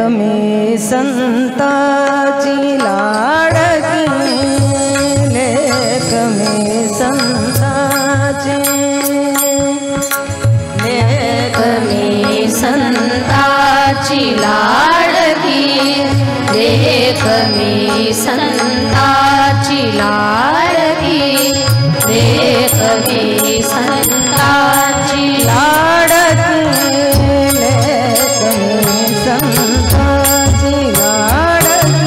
लेखमी संताची लाडकी लेखमी संताची लेखमी संताची लाडकी लेखमी संताची लाडकी लेखमी संताची लाडकी लेखमी संताची लाडकी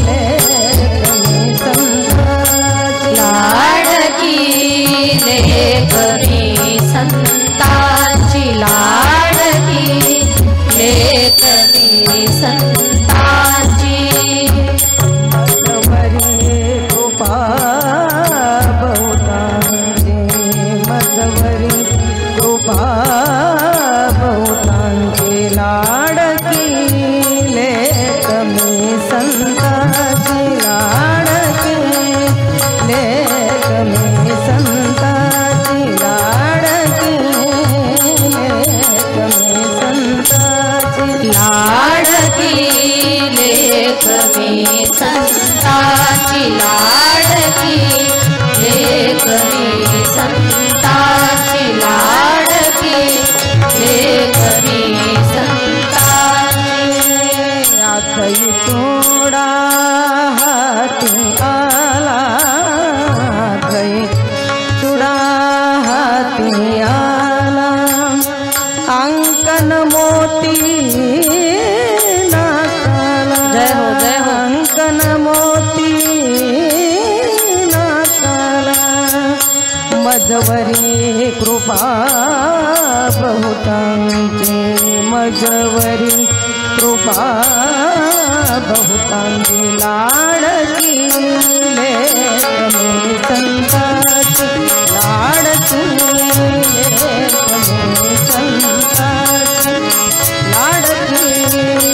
लेखमी संताची लाडकी लेखमी संताची लाडकी लेखमी संताची मजवरी कृपा बहुतांची मजवरी कृपा बहुतांची लाडकी लेखमी संताची लाडकी लेखमी संताची लाडकी लेखमी संताची लाडकी लेखमी संताची लाडकी लेखमी संताची लाडकी लेखमी संताची आखई तोडा हाती आला आखई चुडा हाती आला अंकन मोती नाकाला जय हो जय हो अंकन मोती नाकाला मजवरी कृपा बहुतांची मजवरी कृपा बहुतांची लाडकी लेखमी संताची लाडकी लेखमी संताची लाडकी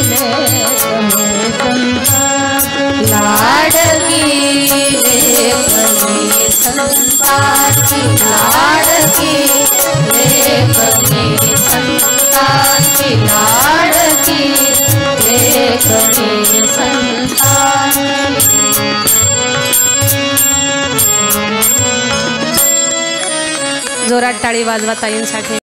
लेखमी संताची लाडकी लेखमी संताची लाडकी लेखमी संताची लाडकी लेखमी संताची जोरात टाळी वाजवा ताईंसाठी।